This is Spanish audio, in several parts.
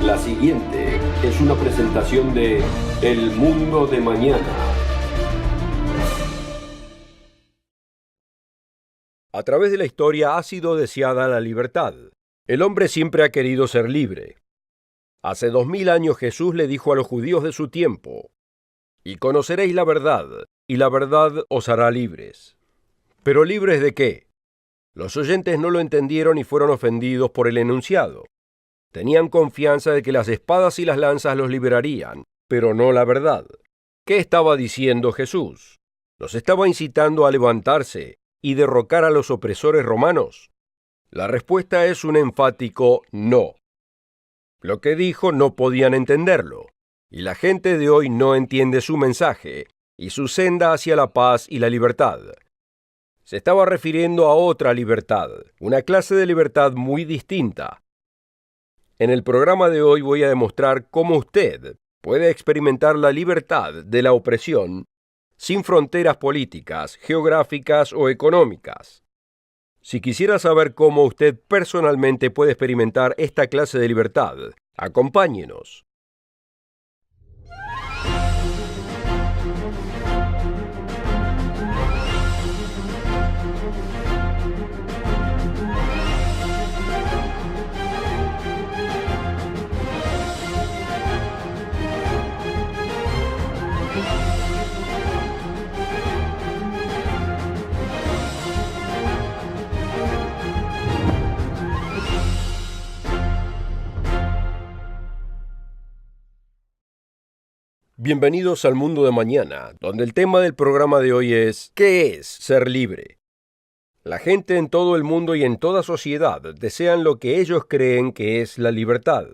La siguiente es una presentación de El Mundo de Mañana. A través de la historia ha sido deseada la libertad. El hombre siempre ha querido ser libre. Hace 2000 años Jesús le dijo a los judíos de su tiempo: «Y conoceréis la verdad, y la verdad os hará libres». ¿Pero libres de qué? Los oyentes no lo entendieron y fueron ofendidos por el enunciado. Tenían confianza de que las espadas y las lanzas los liberarían, pero no la verdad. ¿Qué estaba diciendo Jesús? ¿Los estaba incitando a levantarse y derrocar a los opresores romanos? La respuesta es un enfático no. Lo que dijo no podían entenderlo, y la gente de hoy no entiende su mensaje y su senda hacia la paz y la libertad. Se estaba refiriendo a otra libertad, una clase de libertad muy distinta. En el programa de hoy voy a demostrar cómo usted puede experimentar la libertad de la opresión sin fronteras políticas, geográficas o económicas. Si quisiera saber cómo usted personalmente puede experimentar esta clase de libertad, acompáñenos. Bienvenidos al Mundo de Mañana, donde el tema del programa de hoy es ¿qué es ser libre? La gente en todo el mundo y en toda sociedad desean lo que ellos creen que es la libertad.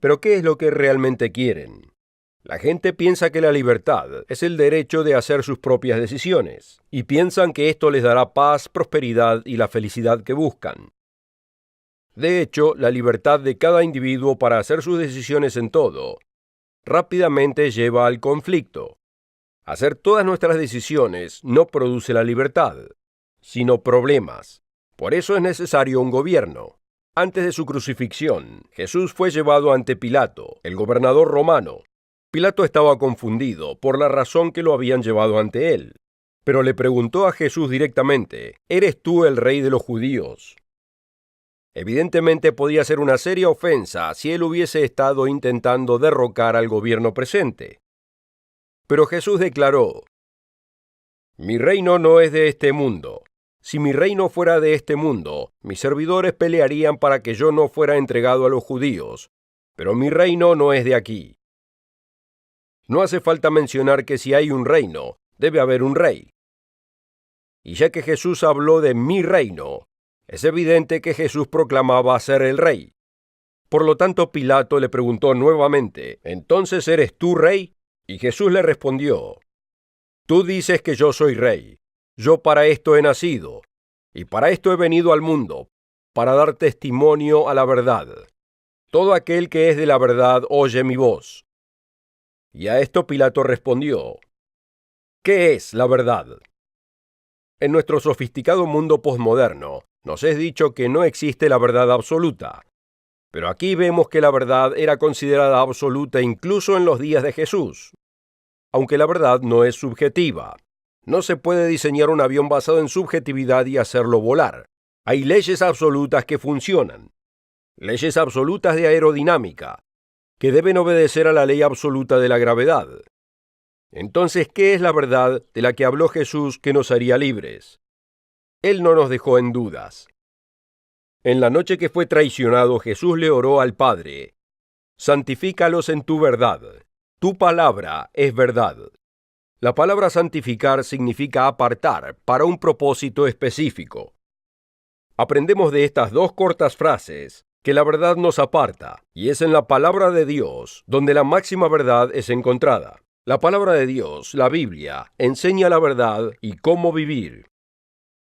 Pero ¿qué es lo que realmente quieren? La gente piensa que la libertad es el derecho de hacer sus propias decisiones, y piensan que esto les dará paz, prosperidad y la felicidad que buscan. De hecho, la libertad de cada individuo para hacer sus decisiones en todo rápidamente lleva al conflicto. Hacer todas nuestras decisiones no produce la libertad, sino problemas. Por eso es necesario un gobierno. Antes de su crucifixión, Jesús fue llevado ante Pilato, el gobernador romano. Pilato estaba confundido por la razón que lo habían llevado ante él, pero le preguntó a Jesús directamente: ¿eres tú el rey de los judíos? Evidentemente podía ser una seria ofensa si él hubiese estado intentando derrocar al gobierno presente. Pero Jesús declaró: «Mi reino no es de este mundo. Si mi reino fuera de este mundo, mis servidores pelearían para que yo no fuera entregado a los judíos, pero mi reino no es de aquí». No hace falta mencionar que si hay un reino, debe haber un rey. Y ya que Jesús habló de mi reino, es evidente que Jesús proclamaba ser el rey. Por lo tanto, Pilato le preguntó nuevamente: ¿entonces eres tú rey? Y Jesús le respondió: tú dices que yo soy rey. Yo para esto he nacido, y para esto he venido al mundo, para dar testimonio a la verdad. Todo aquel que es de la verdad oye mi voz. Y a esto Pilato respondió: ¿qué es la verdad? En nuestro sofisticado mundo posmoderno, nos es dicho que no existe la verdad absoluta. Pero aquí vemos que la verdad era considerada absoluta incluso en los días de Jesús. Aunque la verdad no es subjetiva. No se puede diseñar un avión basado en subjetividad y hacerlo volar. Hay leyes absolutas que funcionan. Leyes absolutas de aerodinámica, que deben obedecer a la ley absoluta de la gravedad. Entonces, ¿qué es la verdad de la que habló Jesús que nos haría libres? Él no nos dejó en dudas. En la noche que fue traicionado, Jesús le oró al Padre: «Santifícalos en tu verdad. Tu palabra es verdad». La palabra santificar significa apartar para un propósito específico. Aprendemos de estas dos cortas frases que la verdad nos aparta, y es en la palabra de Dios donde la máxima verdad es encontrada. La palabra de Dios, la Biblia, enseña la verdad y cómo vivir.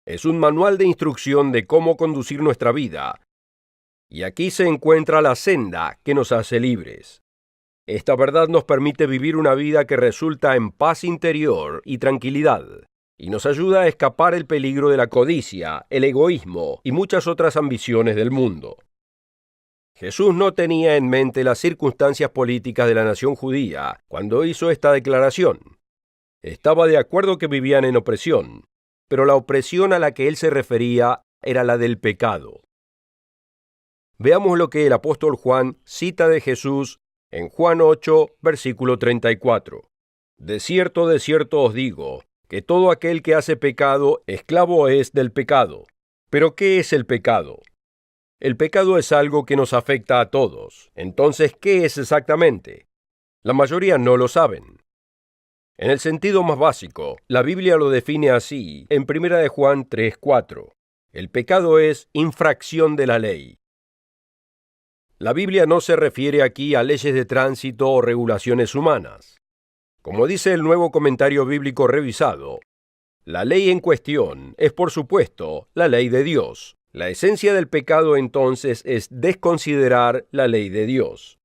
Es un manual de instrucción de cómo conducir nuestra vida, y aquí se encuentra la senda que nos hace libres. Esta verdad nos permite vivir una vida que resulta en paz interior y tranquilidad, y nos ayuda a escapar el peligro de la codicia, el egoísmo y muchas otras ambiciones del mundo. Jesús no tenía en mente las circunstancias políticas de la nación judía cuando hizo esta declaración. Estaba de acuerdo que vivían en opresión, pero la opresión a la que él se refería era la del pecado. Veamos lo que el apóstol Juan cita de Jesús en Juan 8, versículo 34. De cierto os digo, que todo aquel que hace pecado, esclavo es del pecado. ¿Pero qué es el pecado? El pecado es algo que nos afecta a todos. Entonces, ¿qué es exactamente? La mayoría no lo saben. En el sentido más básico, la Biblia lo define así en 1 de Juan 3:4. El pecado es infracción de la ley. La Biblia no se refiere aquí a leyes de tránsito o regulaciones humanas. Como dice el Nuevo Comentario Bíblico Revisado, la ley en cuestión es, por supuesto, la ley de Dios. La esencia del pecado entonces es desconsiderar la ley de Dios.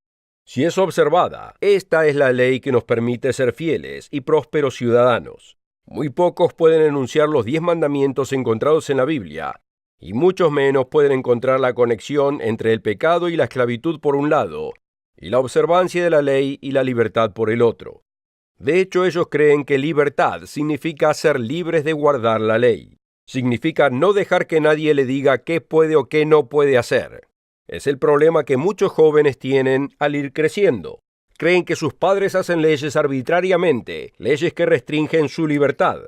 Si es observada, esta es la ley que nos permite ser fieles y prósperos ciudadanos. Muy pocos pueden enunciar los 10 mandamientos encontrados en la Biblia, y muchos menos pueden encontrar la conexión entre el pecado y la esclavitud por un lado, y la observancia de la ley y la libertad por el otro. De hecho, ellos creen que libertad significa ser libres de guardar la ley. Significa no dejar que nadie le diga qué puede o qué no puede hacer. Es el problema que muchos jóvenes tienen al ir creciendo. Creen que sus padres hacen leyes arbitrariamente, leyes que restringen su libertad.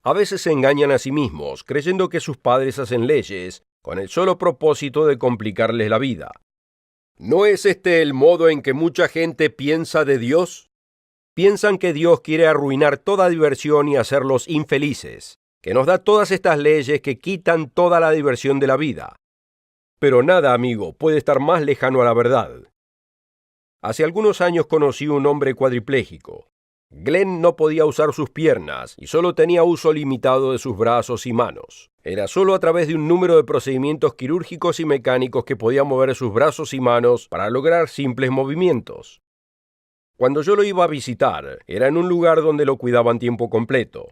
A veces se engañan a sí mismos, creyendo que sus padres hacen leyes con el solo propósito de complicarles la vida. ¿No es este el modo en que mucha gente piensa de Dios? Piensan que Dios quiere arruinar toda diversión y hacerlos infelices, que nos da todas estas leyes que quitan toda la diversión de la vida. Pero nada, amigo, puede estar más lejano a la verdad. Hace algunos años conocí un hombre cuadripléjico. Glenn no podía usar sus piernas y solo tenía uso limitado de sus brazos y manos. Era solo a través de un número de procedimientos quirúrgicos y mecánicos que podía mover sus brazos y manos para lograr simples movimientos. Cuando yo lo iba a visitar, era en un lugar donde lo cuidaban tiempo completo.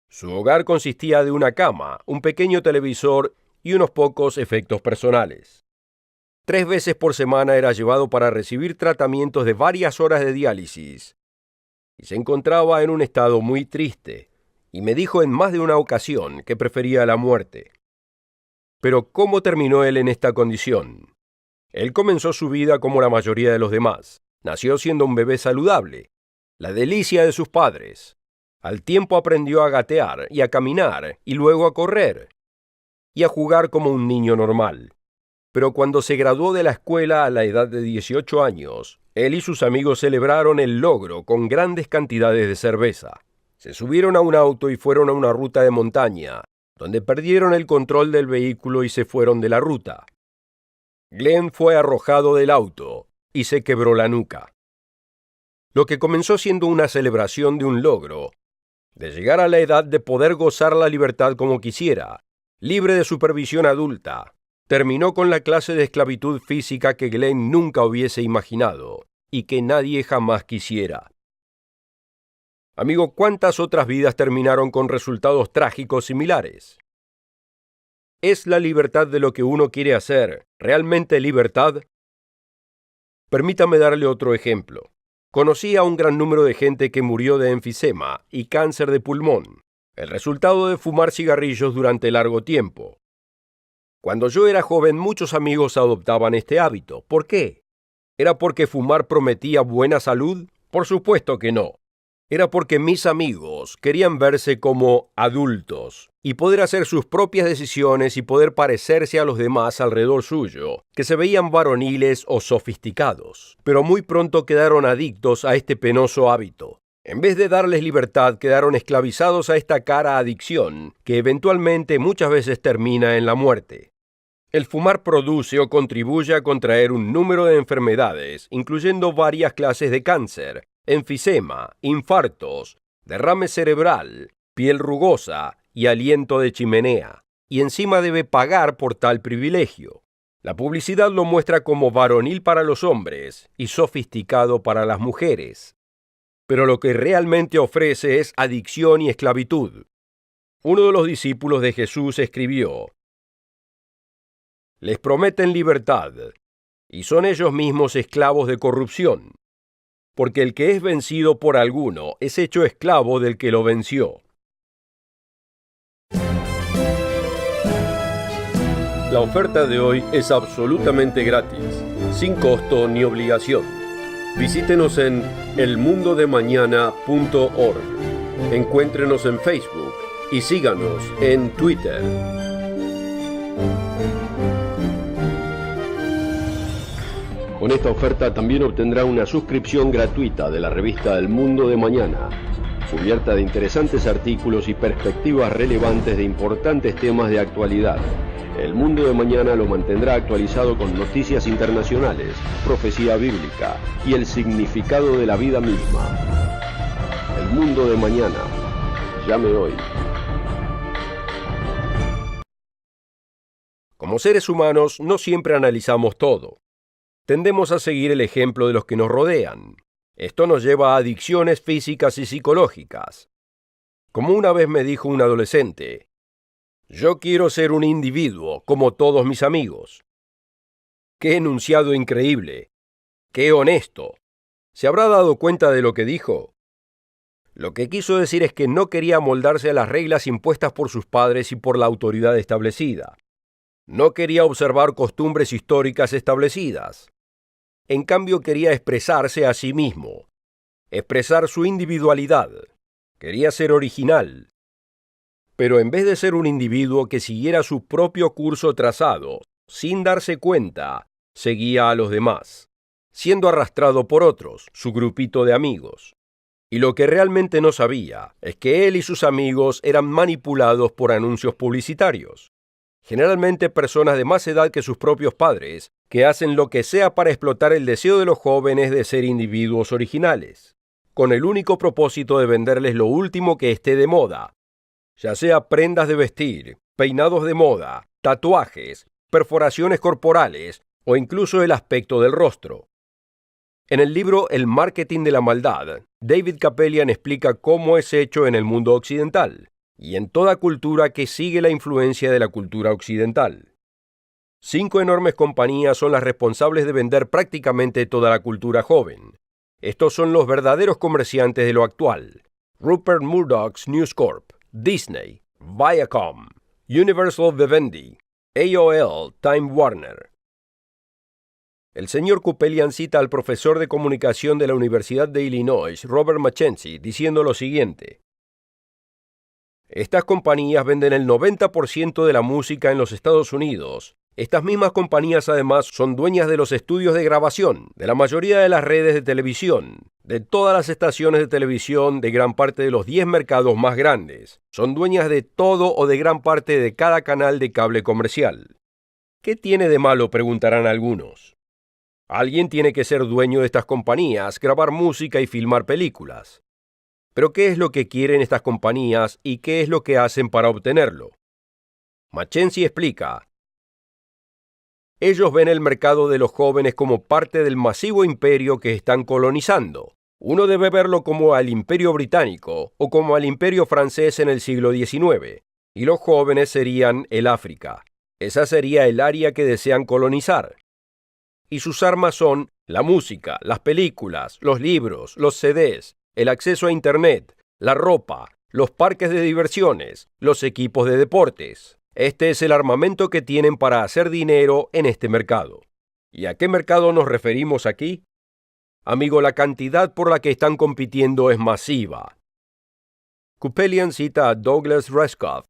Su hogar consistía de una cama, un pequeño televisor y unos pocos efectos personales. 3 veces por semana era llevado para recibir tratamientos de varias horas de diálisis, y se encontraba en un estado muy triste, y me dijo en más de una ocasión que prefería la muerte. Pero ¿cómo terminó él en esta condición? Él comenzó su vida como la mayoría de los demás. Nació siendo un bebé saludable, la delicia de sus padres. Al tiempo aprendió a gatear y a caminar, y luego a correr, y a jugar como un niño normal. Pero cuando se graduó de la escuela a la edad de 18 años, él y sus amigos celebraron el logro con grandes cantidades de cerveza. Se subieron a un auto y fueron a una ruta de montaña, donde perdieron el control del vehículo y se fueron de la ruta. Glenn fue arrojado del auto y se quebró la nuca. Lo que comenzó siendo una celebración de un logro, de llegar a la edad de poder gozar la libertad como quisiera, libre de supervisión adulta, terminó con la clase de esclavitud física que Glenn nunca hubiese imaginado y que nadie jamás quisiera. Amigo, ¿cuántas otras vidas terminaron con resultados trágicos similares? ¿Es la libertad de lo que uno quiere hacer realmente libertad? Permítame darle otro ejemplo. Conocí a un gran número de gente que murió de enfisema y cáncer de pulmón, el resultado de fumar cigarrillos durante largo tiempo. Cuando yo era joven, muchos amigos adoptaban este hábito. ¿Por qué? ¿Era porque fumar prometía buena salud? Por supuesto que no. Era porque mis amigos querían verse como adultos y poder hacer sus propias decisiones y poder parecerse a los demás alrededor suyo, que se veían varoniles o sofisticados. Pero muy pronto quedaron adictos a este penoso hábito. En vez de darles libertad, quedaron esclavizados a esta cara adicción, que eventualmente muchas veces termina en la muerte. El fumar produce o contribuye a contraer un número de enfermedades, incluyendo varias clases de cáncer, enfisema, infartos, derrame cerebral, piel rugosa y aliento de chimenea, y encima debe pagar por tal privilegio. La publicidad lo muestra como varonil para los hombres y sofisticado para las mujeres. Pero lo que realmente ofrece es adicción y esclavitud. Uno de los discípulos de Jesús escribió: les prometen libertad, y son ellos mismos esclavos de corrupción, porque el que es vencido por alguno es hecho esclavo del que lo venció. La oferta de hoy es absolutamente gratis, sin costo ni obligación. Visítenos en elmundodemañana.org. Encuéntrenos en Facebook y síganos en Twitter. Con esta oferta también obtendrá una suscripción gratuita de la revista El Mundo de Mañana, cubierta de interesantes artículos y perspectivas relevantes de importantes temas de actualidad. El Mundo de Mañana lo mantendrá actualizado con noticias internacionales, profecía bíblica y el significado de la vida misma. El Mundo de Mañana. Llame hoy. Como seres humanos, no siempre analizamos todo. Tendemos a seguir el ejemplo de los que nos rodean. Esto nos lleva a adicciones físicas y psicológicas. Como una vez me dijo un adolescente, yo quiero ser un individuo como todos mis amigos. ¡Qué enunciado increíble! ¡Qué honesto! ¿Se habrá dado cuenta de lo que dijo? Lo que quiso decir es que no quería amoldarse a las reglas impuestas por sus padres y por la autoridad establecida. No quería observar costumbres históricas establecidas. En cambio, quería expresarse a sí mismo, expresar su individualidad. Quería ser original. Pero en vez de ser un individuo que siguiera su propio curso trazado, sin darse cuenta, seguía a los demás, siendo arrastrado por otros, su grupito de amigos. Y lo que realmente no sabía es que él y sus amigos eran manipulados por anuncios publicitarios. Generalmente personas de más edad que sus propios padres, que hacen lo que sea para explotar el deseo de los jóvenes de ser individuos originales, con el único propósito de venderles lo último que esté de moda, ya sea prendas de vestir, peinados de moda, tatuajes, perforaciones corporales o incluso el aspecto del rostro. En el libro El marketing de la maldad, David Kapelian explica cómo es hecho en el mundo occidental y en toda cultura que sigue la influencia de la cultura occidental. 5 enormes compañías son las responsables de vender prácticamente toda la cultura joven. Estos son los verdaderos comerciantes de lo actual: Rupert Murdoch's News Corp, Disney, Viacom, Universal Vivendi, AOL, Time Warner. El señor Kupelian cita al profesor de comunicación de la Universidad de Illinois, Robert Mackenzie, diciendo lo siguiente: estas compañías venden el 90% de la música en los Estados Unidos. Estas mismas compañías además son dueñas de los estudios de grabación, de la mayoría de las redes de televisión, de todas las estaciones de televisión, de gran parte de los 10 mercados más grandes. Son dueñas de todo o de gran parte de cada canal de cable comercial. ¿Qué tiene de malo?, preguntarán algunos. Alguien tiene que ser dueño de estas compañías, grabar música y filmar películas. Pero ¿qué es lo que quieren estas compañías y qué es lo que hacen para obtenerlo? Mackenzie explica: ellos ven el mercado de los jóvenes como parte del masivo imperio que están colonizando. Uno debe verlo como al imperio británico o como al imperio francés en el siglo XIX, y los jóvenes serían el África. Esa sería el área que desean colonizar. Y sus armas son la música, las películas, los libros, los CDs, el acceso a Internet, la ropa, los parques de diversiones, los equipos de deportes. Este es el armamento que tienen para hacer dinero en este mercado. ¿Y a qué mercado nos referimos aquí? Amigo, la cantidad por la que están compitiendo es masiva. Kupelian cita a Douglas Rushkoff.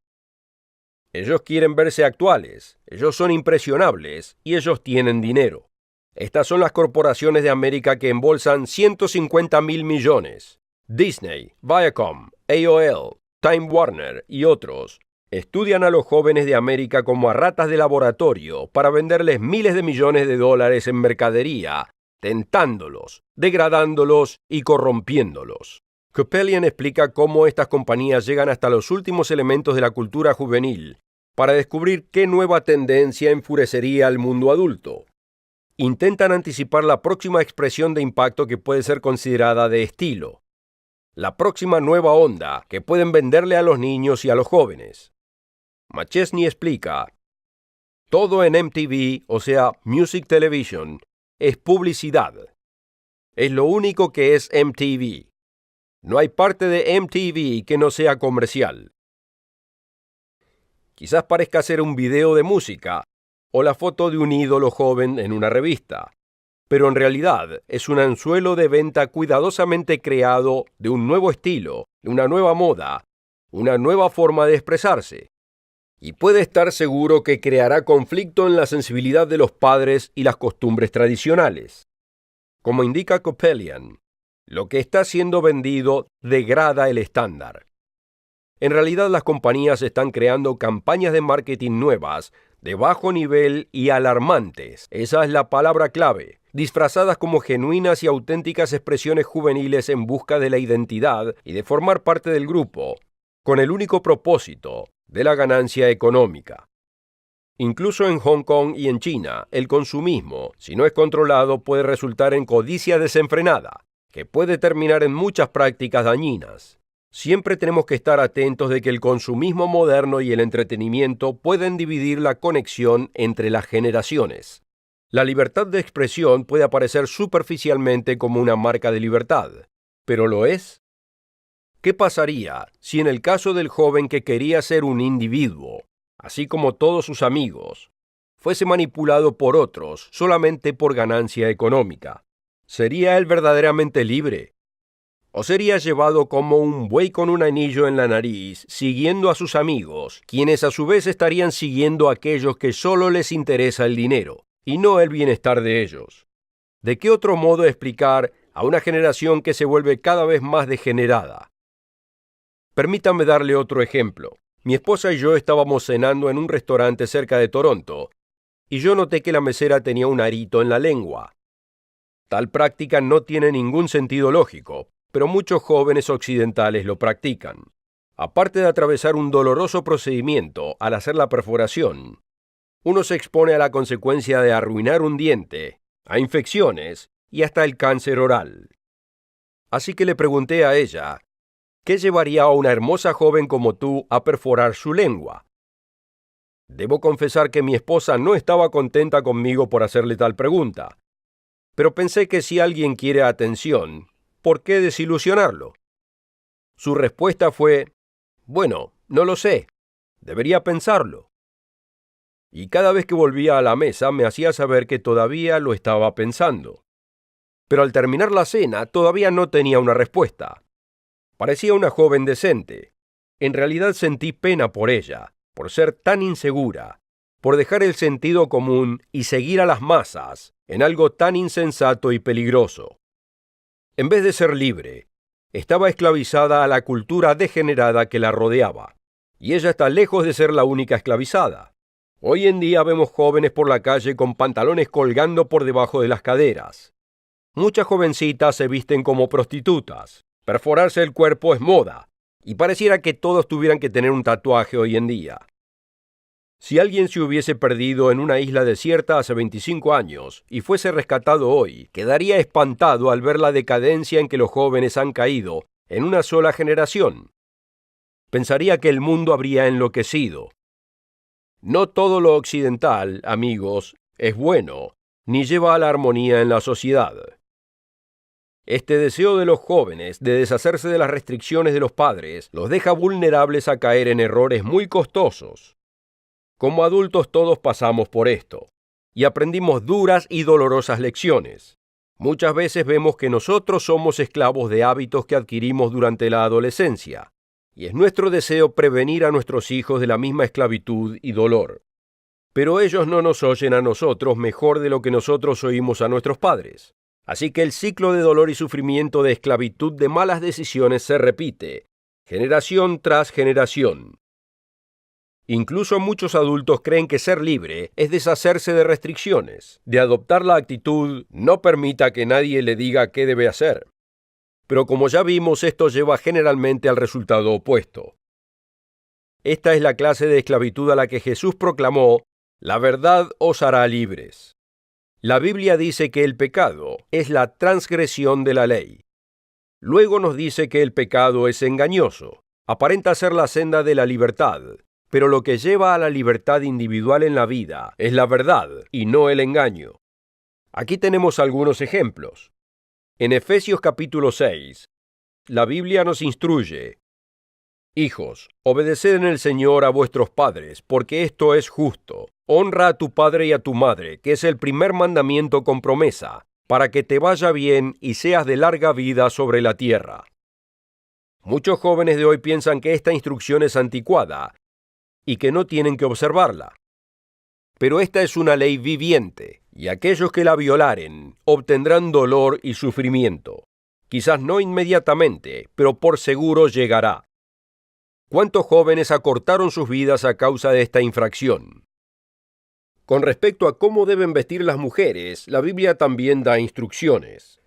Ellos quieren verse actuales, ellos son impresionables y ellos tienen dinero. Estas son las corporaciones de América que embolsan 150.000 millones. Disney, Viacom, AOL, Time Warner y otros estudian a los jóvenes de América como a ratas de laboratorio para venderles miles de millones de dólares en mercadería, tentándolos, degradándolos y corrompiéndolos. Kupelian explica cómo estas compañías llegan hasta los últimos elementos de la cultura juvenil para descubrir qué nueva tendencia enfurecería al mundo adulto. Intentan anticipar la próxima expresión de impacto que puede ser considerada de estilo, la próxima nueva onda que pueden venderle a los niños y a los jóvenes. Mackenzie explica: todo en MTV, o sea, Music Television, es publicidad. Es lo único que es MTV. No hay parte de MTV que no sea comercial. Quizás parezca ser un video de música o la foto de un ídolo joven en una revista, pero en realidad es un anzuelo de venta cuidadosamente creado de un nuevo estilo, de una nueva moda, una nueva forma de expresarse. Y puede estar seguro que creará conflicto en la sensibilidad de los padres y las costumbres tradicionales. Como indica Coppelian, lo que está siendo vendido degrada el estándar. En realidad las compañías están creando campañas de marketing nuevas, de bajo nivel y alarmantes. Esa es la palabra clave, disfrazadas como genuinas y auténticas expresiones juveniles en busca de la identidad y de formar parte del grupo, con el único propósito de la ganancia económica. Incluso en Hong Kong y en China, el consumismo, si no es controlado, puede resultar en codicia desenfrenada, que puede terminar en muchas prácticas dañinas. Siempre tenemos que estar atentos de que el consumismo moderno y el entretenimiento pueden dividir la conexión entre las generaciones. La libertad de expresión puede aparecer superficialmente como una marca de libertad, ¿pero lo es? ¿Qué pasaría si en el caso del joven que quería ser un individuo, así como todos sus amigos, fuese manipulado por otros solamente por ganancia económica? ¿Sería él verdaderamente libre? ¿O sería llevado como un buey con un anillo en la nariz, siguiendo a sus amigos, quienes a su vez estarían siguiendo a aquellos que solo les interesa el dinero, y no el bienestar de ellos? ¿De qué otro modo explicar a una generación que se vuelve cada vez más degenerada? Permítame darle otro ejemplo. Mi esposa y yo estábamos cenando en un restaurante cerca de Toronto, y yo noté que la mesera tenía un arito en la lengua. Tal práctica no tiene ningún sentido lógico, pero muchos jóvenes occidentales lo practican. Aparte de atravesar un doloroso procedimiento al hacer la perforación, uno se expone a la consecuencia de arruinar un diente, a infecciones y hasta el cáncer oral. Así que le pregunté a ella, ¿qué llevaría a una hermosa joven como tú a perforar su lengua? Debo confesar que mi esposa no estaba contenta conmigo por hacerle tal pregunta, pero pensé que si alguien quiere atención, ¿por qué desilusionarlo? Su respuesta fue, bueno, no lo sé, debería pensarlo. Y cada vez que volvía a la mesa me hacía saber que todavía lo estaba pensando. Pero al terminar la cena todavía no tenía una respuesta. Parecía una joven decente. En realidad sentí pena por ella, por ser tan insegura, por dejar el sentido común y seguir a las masas en algo tan insensato y peligroso. En vez de ser libre, estaba esclavizada a la cultura degenerada que la rodeaba. Y ella está lejos de ser la única esclavizada. Hoy en día vemos jóvenes por la calle con pantalones colgando por debajo de las caderas. Muchas jovencitas se visten como prostitutas. Perforarse el cuerpo es moda, y pareciera que todos tuvieran que tener un tatuaje hoy en día. Si alguien se hubiese perdido en una isla desierta hace 25 años y fuese rescatado hoy, quedaría espantado al ver la decadencia en que los jóvenes han caído en una sola generación. Pensaría que el mundo habría enloquecido. No todo lo occidental, amigos, es bueno, ni lleva a la armonía en la sociedad. Este deseo de los jóvenes de deshacerse de las restricciones de los padres los deja vulnerables a caer en errores muy costosos. Como adultos todos pasamos por esto, y aprendimos duras y dolorosas lecciones. Muchas veces vemos que nosotros somos esclavos de hábitos que adquirimos durante la adolescencia, y es nuestro deseo prevenir a nuestros hijos de la misma esclavitud y dolor. Pero ellos no nos oyen a nosotros mejor de lo que nosotros oímos a nuestros padres. Así que el ciclo de dolor y sufrimiento de esclavitud de malas decisiones se repite, generación tras generación. Incluso muchos adultos creen que ser libre es deshacerse de restricciones, de adoptar la actitud no permita que nadie le diga qué debe hacer. Pero como ya vimos, esto lleva generalmente al resultado opuesto. Esta es la clase de esclavitud a la que Jesús proclamó, la verdad os hará libres. La Biblia dice que el pecado es la transgresión de la ley. Luego nos dice que el pecado es engañoso, aparenta ser la senda de la libertad, pero lo que lleva a la libertad individual en la vida es la verdad y no el engaño. Aquí tenemos algunos ejemplos. En Efesios capítulo 6, la Biblia nos instruye: Hijos, obedeced en el Señor a vuestros padres, porque esto es justo. Honra a tu padre y a tu madre, que es el primer mandamiento con promesa, para que te vaya bien y seas de larga vida sobre la tierra. Muchos jóvenes de hoy piensan que esta instrucción es anticuada y que no tienen que observarla. Pero esta es una ley viviente, y aquellos que la violaren obtendrán dolor y sufrimiento. Quizás no inmediatamente, pero por seguro llegará. ¿Cuántos jóvenes acortaron sus vidas a causa de esta infracción? Con respecto a cómo deben vestir las mujeres, la Biblia también da instrucciones.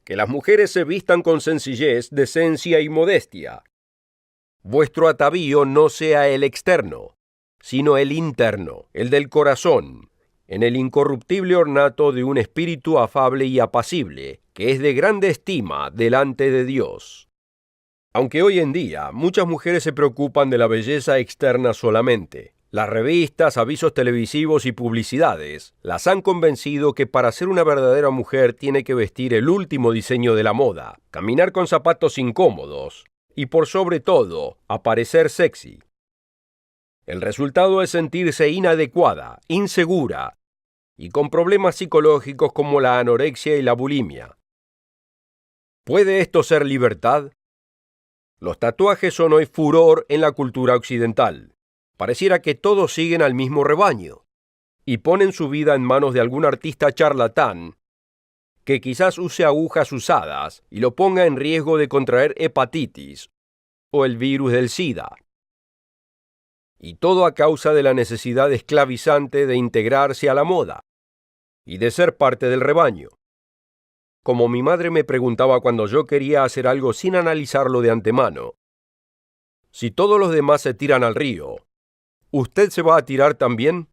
Que las mujeres se vistan con sencillez, decencia y modestia. Vuestro atavío no sea el externo, sino el interno, el del corazón, en el incorruptible ornato de un espíritu afable y apacible, que es de grande estima delante de Dios. Aunque hoy en día muchas mujeres se preocupan de la belleza externa solamente, las revistas, avisos televisivos y publicidades las han convencido que para ser una verdadera mujer tiene que vestir el último diseño de la moda, caminar con zapatos incómodos y, por sobre todo, aparecer sexy. El resultado es sentirse inadecuada, insegura y con problemas psicológicos como la anorexia y la bulimia. ¿Puede esto ser libertad? Los tatuajes son hoy furor en la cultura occidental. Pareciera que todos siguen al mismo rebaño y ponen su vida en manos de algún artista charlatán que quizás use agujas usadas y lo ponga en riesgo de contraer hepatitis o el virus del SIDA. Y todo a causa de la necesidad esclavizante de integrarse a la moda y de ser parte del rebaño. Como mi madre me preguntaba cuando yo quería hacer algo sin analizarlo de antemano: si todos los demás se tiran al río, ¿usted se va a tirar también?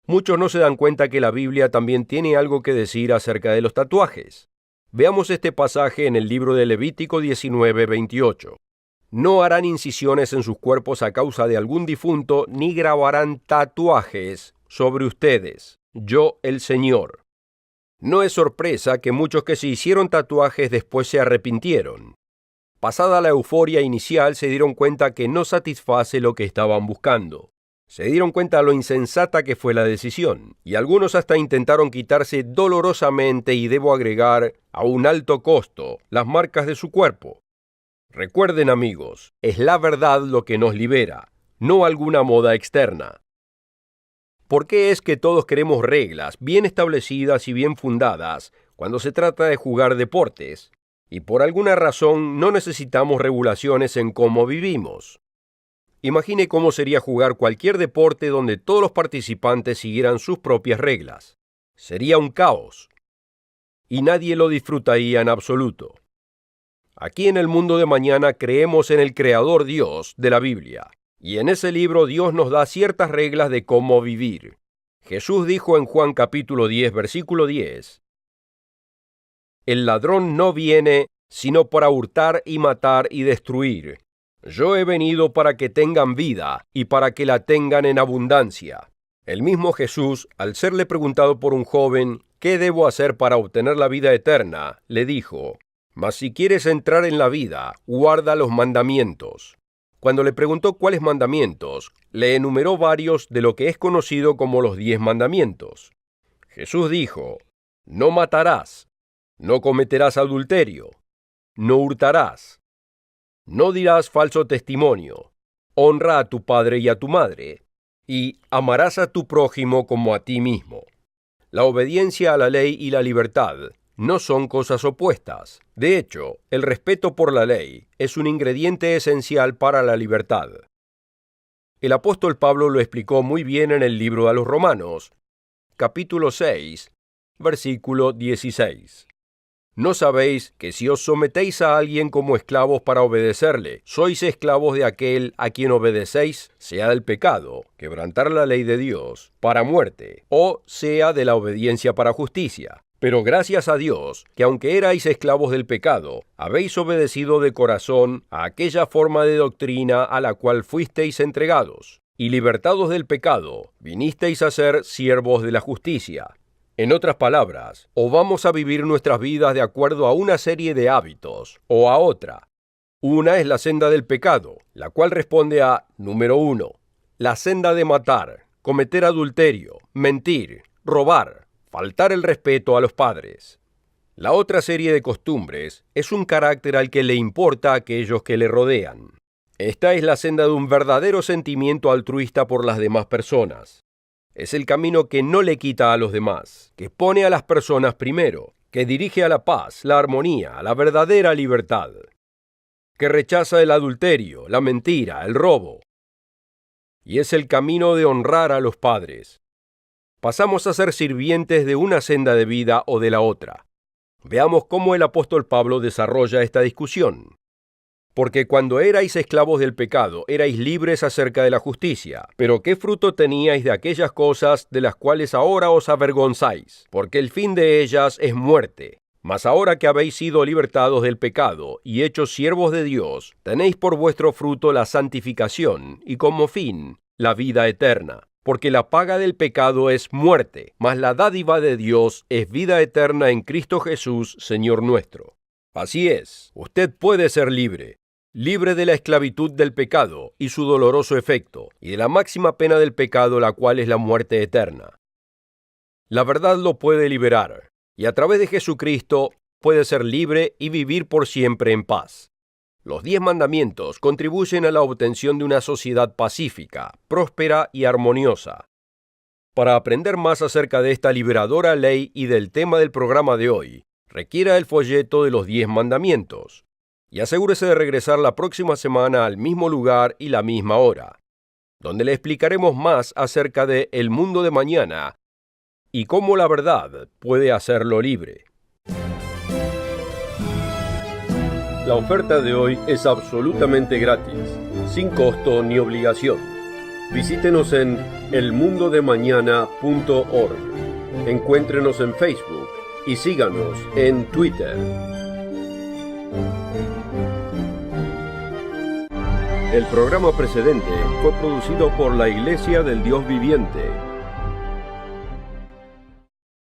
Muchos no se dan cuenta que la Biblia también tiene algo que decir acerca de los tatuajes. Veamos este pasaje en el libro de Levítico 19:28. No harán incisiones en sus cuerpos a causa de algún difunto, ni grabarán tatuajes sobre ustedes. Yo, el Señor. No es sorpresa que muchos que se hicieron tatuajes después se arrepintieron. Pasada la euforia inicial, se dieron cuenta que no satisface lo que estaban buscando. Se dieron cuenta lo insensata que fue la decisión, y algunos hasta intentaron quitarse dolorosamente, y debo agregar, a un alto costo, las marcas de su cuerpo. Recuerden, amigos, es la verdad lo que nos libera, no alguna moda externa. ¿Por qué es que todos queremos reglas bien establecidas y bien fundadas cuando se trata de jugar deportes? Y por alguna razón no necesitamos regulaciones en cómo vivimos. Imagine cómo sería jugar cualquier deporte donde todos los participantes siguieran sus propias reglas. Sería un caos. Y nadie lo disfrutaría en absoluto. Aquí en el mundo de mañana creemos en el Creador Dios de la Biblia. Y en ese libro Dios nos da ciertas reglas de cómo vivir. Jesús dijo en Juan capítulo 10, versículo 10: El ladrón no viene sino para hurtar y matar y destruir. Yo he venido para que tengan vida y para que la tengan en abundancia. El mismo Jesús, al serle preguntado por un joven, ¿qué debo hacer para obtener la vida eterna?, le dijo: Mas si quieres entrar en la vida, guarda los mandamientos. Cuando le preguntó cuáles mandamientos, le enumeró varios de lo que es conocido como los 10 mandamientos. Jesús dijo: No matarás, no cometerás adulterio, no hurtarás, no dirás falso testimonio, honra a tu padre y a tu madre, y amarás a tu prójimo como a ti mismo. La obediencia a la ley y la libertad no son cosas opuestas. De hecho, el respeto por la ley es un ingrediente esencial para la libertad. El apóstol Pablo lo explicó muy bien en el libro a los Romanos, capítulo 6, versículo 16. ¿No sabéis que si os sometéis a alguien como esclavos para obedecerle, sois esclavos de aquel a quien obedecéis, sea del pecado, quebrantar la ley de Dios, para muerte, o sea de la obediencia para justicia? Pero gracias a Dios, que aunque erais esclavos del pecado, habéis obedecido de corazón a aquella forma de doctrina a la cual fuisteis entregados, y libertados del pecado, vinisteis a ser siervos de la justicia. En otras palabras, o vamos a vivir nuestras vidas de acuerdo a una serie de hábitos o a otra. Una es la senda del pecado, la cual responde a, número 1, la senda de matar, cometer adulterio, mentir, robar, faltar el respeto a los padres. La otra serie de costumbres es un carácter al que le importa a aquellos que le rodean. Esta es la senda de un verdadero sentimiento altruista por las demás personas. Es el camino que no le quita a los demás, que pone a las personas primero, que dirige a la paz, la armonía, a la verdadera libertad, que rechaza el adulterio, la mentira, el robo. Y es el camino de honrar a los padres. Pasamos a ser sirvientes de una senda de vida o de la otra. Veamos cómo el apóstol Pablo desarrolla esta discusión. Porque cuando erais esclavos del pecado, erais libres acerca de la justicia. Pero ¿qué fruto teníais de aquellas cosas de las cuales ahora os avergonzáis? Porque el fin de ellas es muerte. Mas ahora que habéis sido libertados del pecado y hechos siervos de Dios, tenéis por vuestro fruto la santificación y como fin la vida eterna. Porque la paga del pecado es muerte, mas la dádiva de Dios es vida eterna en Cristo Jesús, Señor nuestro. Así es, usted puede ser libre de la esclavitud del pecado y su doloroso efecto, y de la máxima pena del pecado, la cual es la muerte eterna. La verdad lo puede liberar, y a través de Jesucristo puede ser libre y vivir por siempre en paz. Los 10 mandamientos contribuyen a la obtención de una sociedad pacífica, próspera y armoniosa. Para aprender más acerca de esta liberadora ley y del tema del programa de hoy, requiera el folleto de los 10 mandamientos. Y asegúrese de regresar la próxima semana al mismo lugar y la misma hora, donde le explicaremos más acerca de el mundo de mañana y cómo la verdad puede hacerlo libre. La oferta de hoy es absolutamente gratis, sin costo ni obligación. Visítenos en elmundodemañana.org. Encuéntrenos en Facebook y síganos en Twitter. El programa precedente fue producido por la Iglesia del Dios Viviente